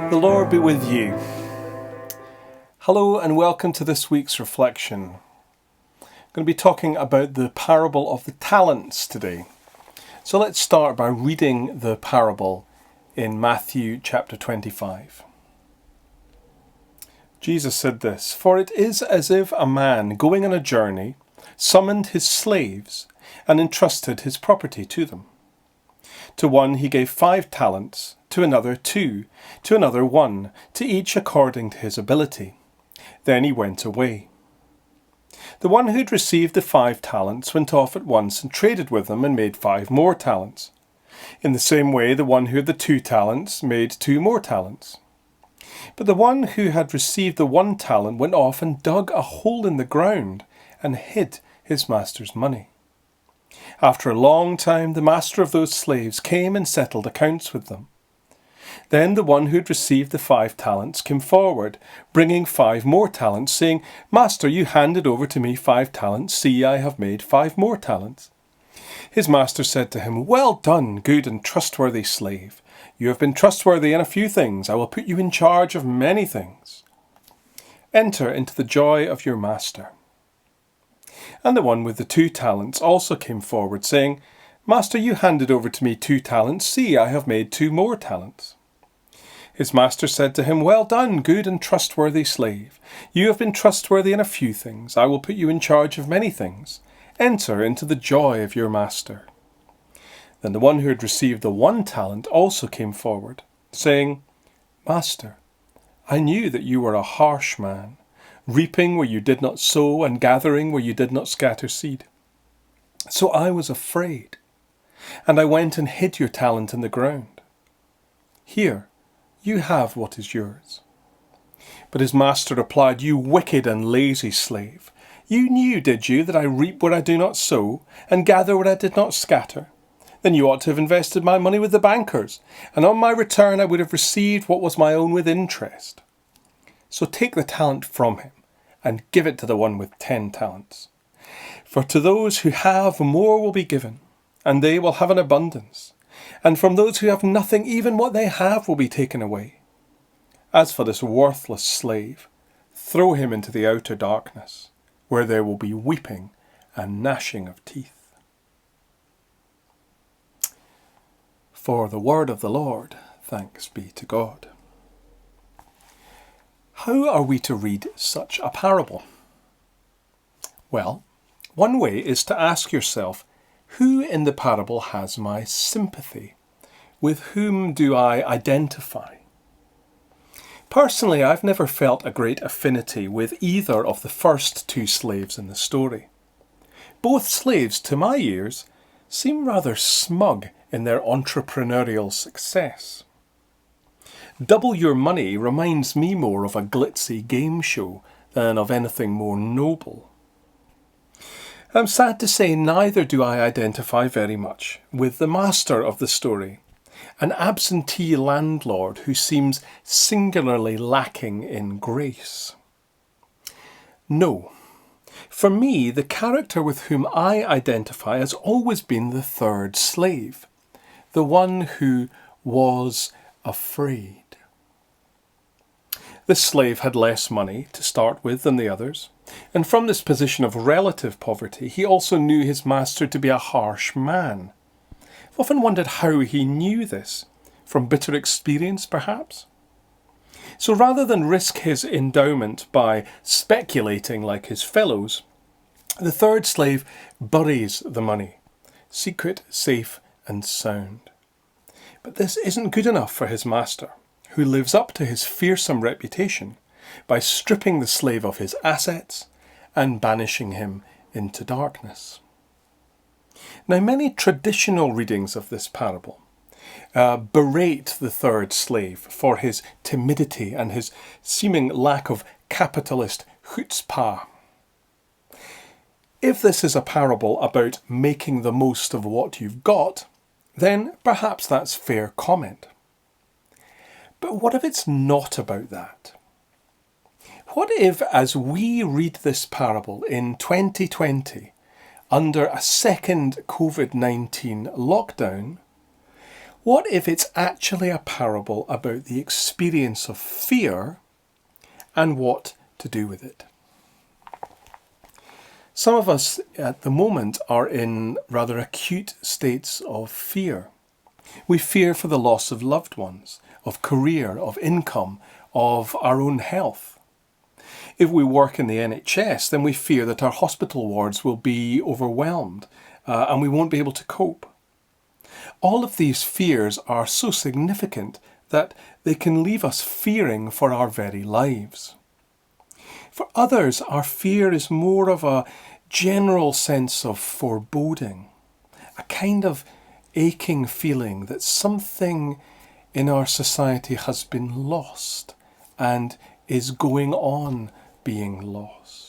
The Lord be with you. Hello and welcome to this week's reflection. I'm going to be talking about the parable of the talents today. So let's start by reading the parable in Matthew chapter 25. Jesus said this, "For it is as if a man going on a journey summoned his slaves and entrusted his property to them. To one he gave 5 talents, to another 2, to another 1, to each according to his ability. Then he went away. The one who had received the 5 talents went off at once and traded with them and made 5 more talents. In the same way, the one who had the 2 talents made 2 more talents. But the one who had received the 1 talent went off and dug a hole in the ground and hid his master's money. After a long time, the master of those slaves came and settled accounts with them. Then the one who had received the 5 talents came forward, bringing 5 more talents, saying, 'Master, you handed over to me 5 talents. See, I have made 5 more talents.' His master said to him, 'Well done, good and trustworthy slave. You have been trustworthy in a few things. I will put you in charge of many things. Enter into the joy of your master.' And the one with the 2 talents also came forward, saying, 'Master, you handed over to me 2 talents. See, I have made 2 more talents.' His master said to him, 'Well done, good and trustworthy slave. You have been trustworthy in a few things. I will put you in charge of many things. Enter into the joy of your master.' Then the one who had received the 1 talent also came forward, saying, 'Master, I knew that you were a harsh man, reaping where you did not sow and gathering where you did not scatter seed. So I was afraid, and I went and hid your talent in the ground. Here, you have what is yours.' But his master replied, 'You wicked and lazy slave. You knew, did you, that I reap where I do not sow and gather where I did not scatter? Then you ought to have invested my money with the bankers, and on my return I would have received what was my own with interest. So take the talent from him and give it to the one with 10 talents. For to those who have, more will be given, and they will have an abundance. And from those who have nothing, even what they have will be taken away. As for this worthless slave, throw him into the outer darkness, where there will be weeping and gnashing of teeth.'" For the word of the Lord, thanks be to God. How are we to read such a parable? Well, one way is to ask yourself, who in the parable has my sympathy? With whom do I identify? Personally, I've never felt a great affinity with either of the first 2 slaves in the story. Both slaves, to my ears, seem rather smug in their entrepreneurial success. Double Your Money reminds me more of a glitzy game show than of anything more noble. I'm sad to say neither do I identify very much with the master of the story, an absentee landlord who seems singularly lacking in grace. No, for me, the character with whom I identify has always been the 3rd slave, the one who was afraid. This slave had less money to start with than the others, and from this position of relative poverty, he also knew his master to be a harsh man. I've often wondered how he knew this, from bitter experience perhaps. So rather than risk his endowment by speculating like his fellows, the 3rd slave buries the money, secret, safe and sound. But this isn't good enough for his master, who lives up to his fearsome reputation by stripping the slave of his assets and banishing him into darkness. Now, many traditional readings of this parable berate the 3rd slave for his timidity and his seeming lack of capitalist chutzpah. If this is a parable about making the most of what you've got, then perhaps that's fair comment. But what if it's not about that? What if, as we read this parable in 2020, under a second COVID-19 lockdown, What if it's actually a parable about the experience of fear and what to do with it? Some of us at the moment are in rather acute states of fear. We fear for the loss of loved ones, of career, of income, of our own health. If we work in the NHS, then we fear that our hospital wards will be overwhelmed and we won't be able to cope. All of these fears are so significant that they can leave us fearing for our very lives. For others, our fear is more of a general sense of foreboding, a kind of aching feeling that something in our society has been lost and is going on being lost.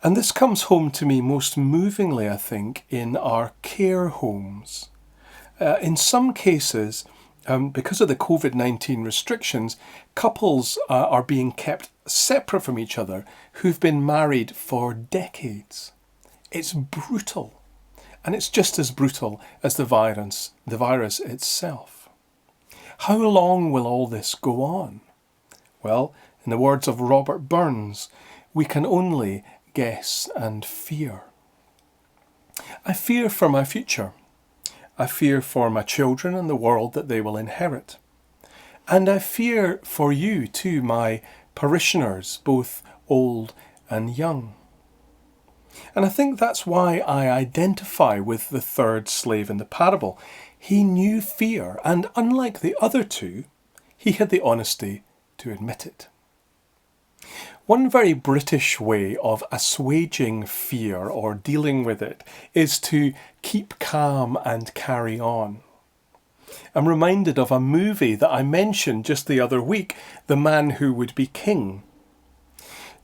And this comes home to me most movingly, I think, in our care homes. In some cases, because of the COVID-19 restrictions, couples are being kept separate from each other who've been married for decades. It's brutal, and it's just as brutal as the virus itself. How long will all this go on? Well, in the words of Robert Burns, we can only guess and fear. I fear for my future. I fear for my children and the world that they will inherit. And I fear for you too, my parishioners, both old and young. And I think that's why I identify with the third slave in the parable. He knew fear, and unlike the other two, he had the honesty to admit it. One very British way of assuaging fear or dealing with it is to keep calm and carry on. I'm reminded of a movie that I mentioned just the other week, The Man Who Would Be King.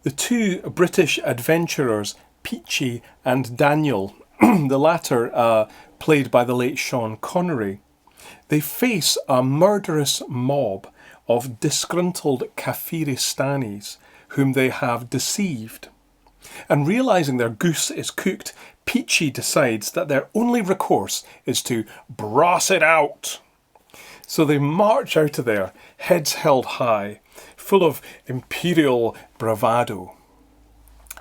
The two British adventurers, Peachy and Daniel, the latter played by the late Sean Connery, they face a murderous mob of disgruntled Kafiristanis whom they have deceived. And realising their goose is cooked, Peachy decides that their only recourse is to brass it out. So they march out of there, heads held high, full of imperial bravado.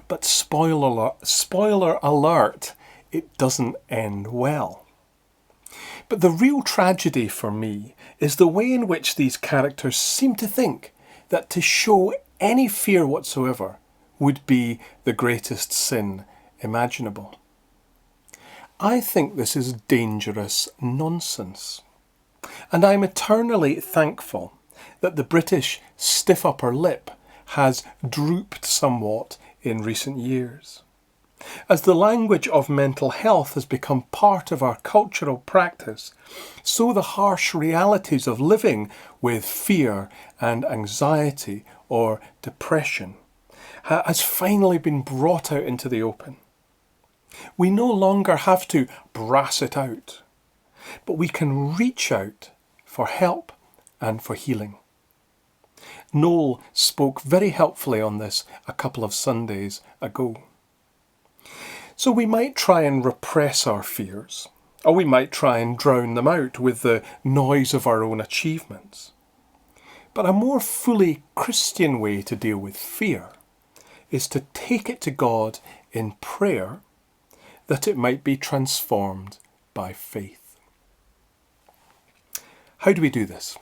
But spoiler alert, it doesn't end well. But the real tragedy for me is the way in which these characters seem to think that to show any fear whatsoever would be the greatest sin imaginable. I think this is dangerous nonsense. And I'm eternally thankful that the British stiff upper lip has drooped somewhat in recent years. As the language of mental health has become part of our cultural practice, so the harsh realities of living with fear and anxiety or depression has finally been brought out into the open. We no longer have to brass it out, but we can reach out for help and for healing. Noel spoke very helpfully on this a couple of Sundays ago. So we might try and repress our fears, or we might try and drown them out with the noise of our own achievements. But a more fully Christian way to deal with fear is to take it to God in prayer that it might be transformed by faith. How do we do this?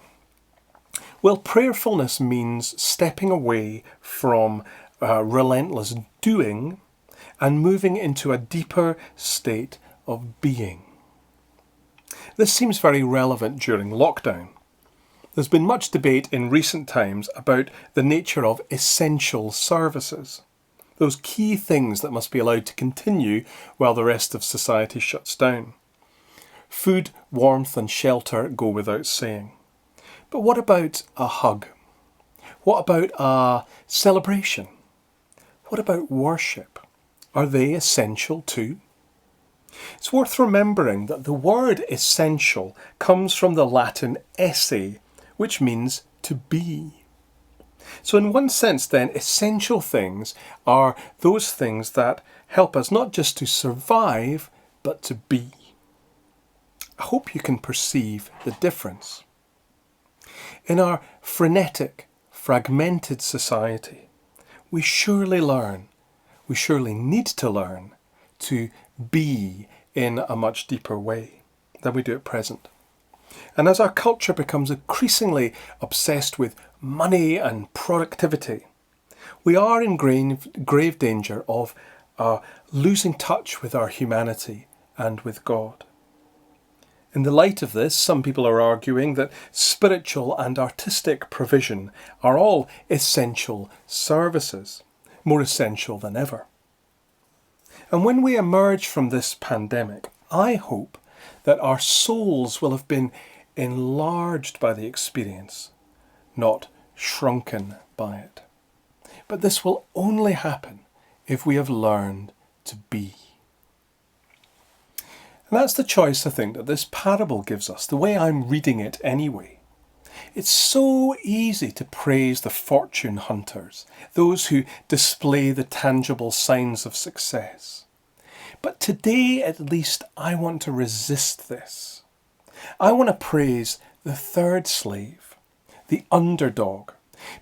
Well, prayerfulness means stepping away from relentless doing and moving into a deeper state of being. This seems very relevant during lockdown. There's been much debate in recent times about the nature of essential services, those key things that must be allowed to continue while the rest of society shuts down. Food, warmth and shelter go without saying. But what about a hug? What about a celebration? What about worship? Are they essential too? It's worth remembering that the word essential comes from the Latin esse, which means to be. So in one sense then, essential things are those things that help us not just to survive, but to be. I hope you can perceive the difference. In our frenetic, fragmented society, we surely need to learn to be in a much deeper way than we do at present. And as our culture becomes increasingly obsessed with money and productivity, we are in grave danger of losing touch with our humanity and with God. In the light of this, some people are arguing that spiritual and artistic provision are all essential services, more essential than ever. And when we emerge from this pandemic, I hope that our souls will have been enlarged by the experience, not shrunken by it. But this will only happen if we have learned to be. And that's the choice, I think, that this parable gives us, the way I'm reading it anyway. It's so easy to praise the fortune hunters, those who display the tangible signs of success. But today, at least, I want to resist this. I want to praise the third slave, the underdog,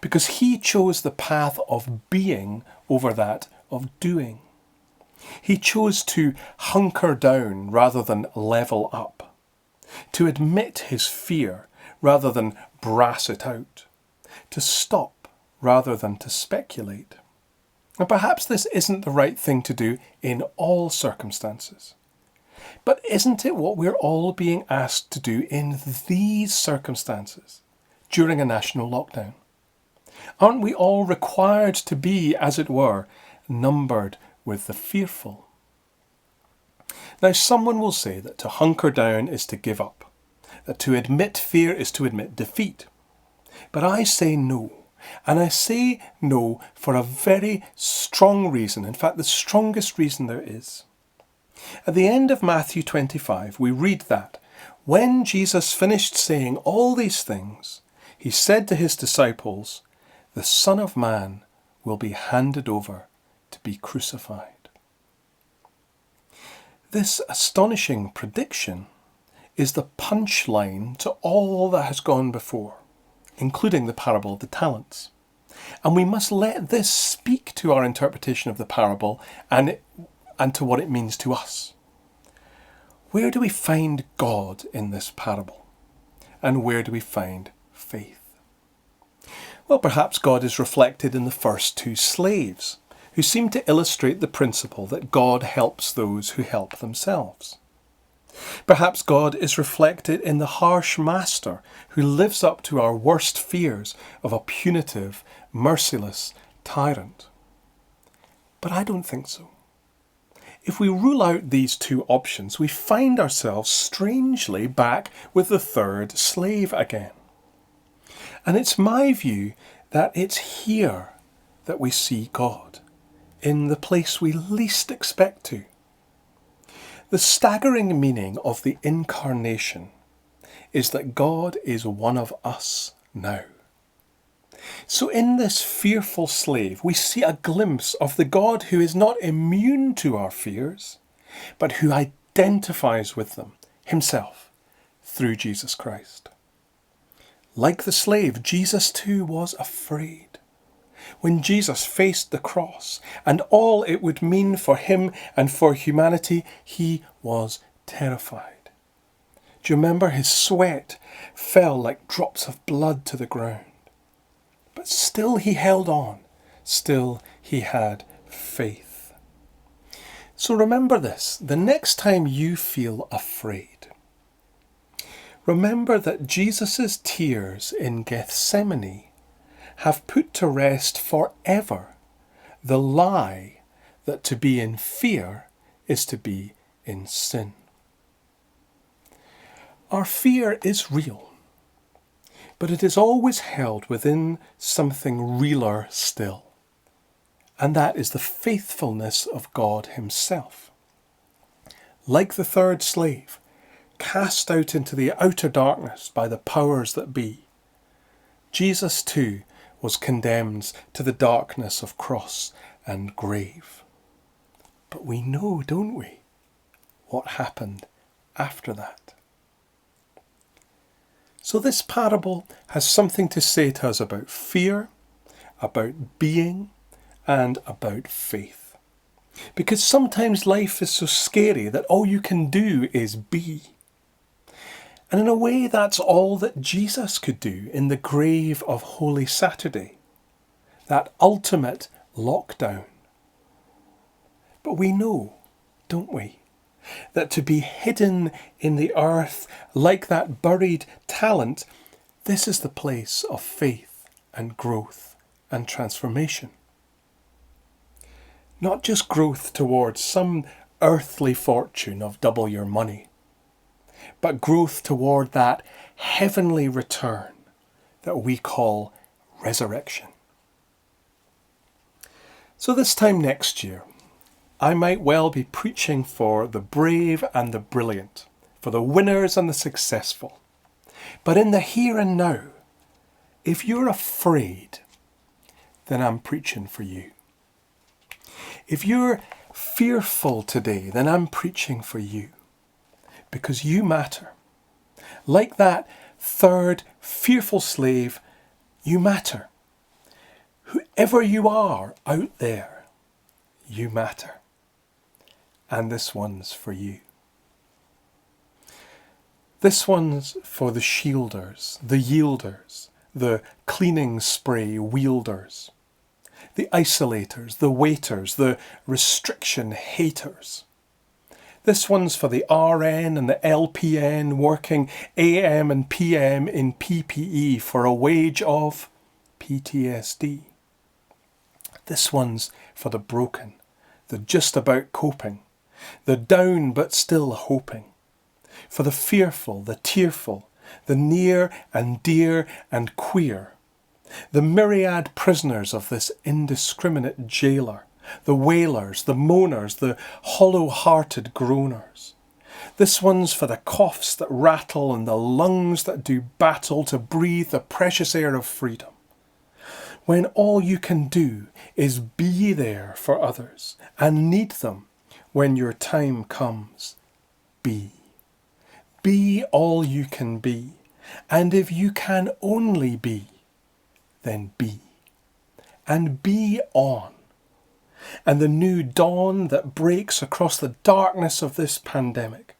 because he chose the path of being over that of doing. He chose to hunker down rather than level up, to admit his fear rather than brass it out, to stop rather than to speculate. And perhaps this isn't the right thing to do in all circumstances. But isn't it what we're all being asked to do in these circumstances during a national lockdown? Aren't we all required to be, as it were, numbered with the fearful? Now, someone will say that to hunker down is to give up, that to admit fear is to admit defeat. But I say no. And I say no for a very strong reason. In fact, the strongest reason there is. At the end of Matthew 25, we read that when Jesus finished saying all these things, he said to his disciples, "The Son of Man will be handed over to be crucified." This astonishing prediction is the punchline to all that has gone before, including the parable of the talents. And we must let this speak to our interpretation of the parable and to what it means to us. Where do we find God in this parable? And where do we find faith? Well, perhaps God is reflected in the first two slaves, who seem to illustrate the principle that God helps those who help themselves. Perhaps God is reflected in the harsh master who lives up to our worst fears of a punitive, merciless tyrant. But I don't think so. If we rule out these two options, we find ourselves strangely back with the third slave again. And it's my view that it's here that we see God, in the place we least expect to. The staggering meaning of the incarnation is that God is one of us now. So in this fearful slave, we see a glimpse of the God who is not immune to our fears, but who identifies with them himself through Jesus Christ. Like the slave, Jesus too was afraid. When Jesus faced the cross and all it would mean for him and for humanity, he was terrified. Do you remember his sweat fell like drops of blood to the ground? But still he held on. Still he had faith. So remember this, the next time you feel afraid, remember that Jesus' tears in Gethsemane have put to rest forever the lie that to be in fear is to be in sin. Our fear is real, but it is always held within something realer still, and that is the faithfulness of God himself. Like the third slave, cast out into the outer darkness by the powers that be, Jesus too was condemned to the darkness of cross and grave. But we know, don't we, what happened after that? So this parable has something to say to us about fear, about being, and about faith. Because sometimes life is so scary that all you can do is be. And in a way, that's all that Jesus could do in the grave of Holy Saturday. That ultimate lockdown. But we know, don't we, that to be hidden in the earth like that buried talent, this is the place of faith and growth and transformation. Not just growth towards some earthly fortune of double your money, but growth toward that heavenly return that we call resurrection. So this time next year, I might well be preaching for the brave and the brilliant, for the winners and the successful. But in the here and now, if you're afraid, then I'm preaching for you. If you're fearful today, then I'm preaching for you. Because you matter. Like that third fearful slave, you matter. Whoever you are out there, you matter. And this one's for you. This one's for the shielders, the yielders, the cleaning spray wielders, the isolators, the waiters, the restriction haters. This one's for the RN and the LPN working AM and PM in PPE for a wage of PTSD. This one's for the broken, the just about coping, the down but still hoping, for the fearful, the tearful, the near and dear and queer, the myriad prisoners of this indiscriminate jailer, the wailers, the moaners, the hollow-hearted groaners. This one's for the coughs that rattle and the lungs that do battle to breathe the precious air of freedom. When all you can do is be there for others and need them when your time comes, be. Be all you can be. And if you can only be, then be. And be on. And the new dawn that breaks across the darkness of this pandemic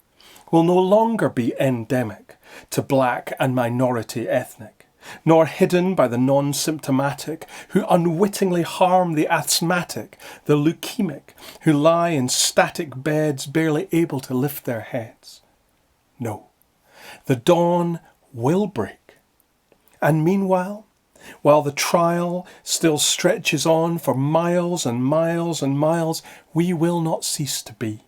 will no longer be endemic to black and minority ethnic, nor hidden by the non-symptomatic who unwittingly harm the asthmatic, the leukemic, who lie in static beds barely able to lift their heads. No, the dawn will break. And meanwhile, while the trial still stretches on for miles and miles and miles, we will not cease to be.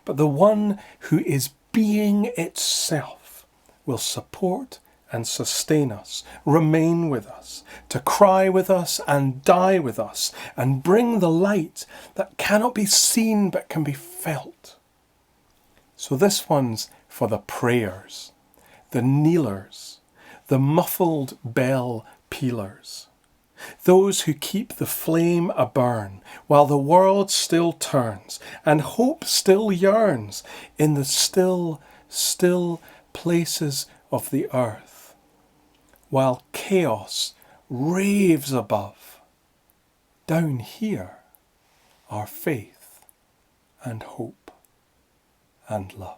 But the one who is being itself will support and sustain us, remain with us, to cry with us and die with us, and bring the light that cannot be seen but can be felt. So this one's for the prayers, the kneelers, the muffled bell pealers, those who keep the flame a-burn while the world still turns and hope still yearns in the still, still places of the earth, while chaos raves above. Down here are faith and hope and love.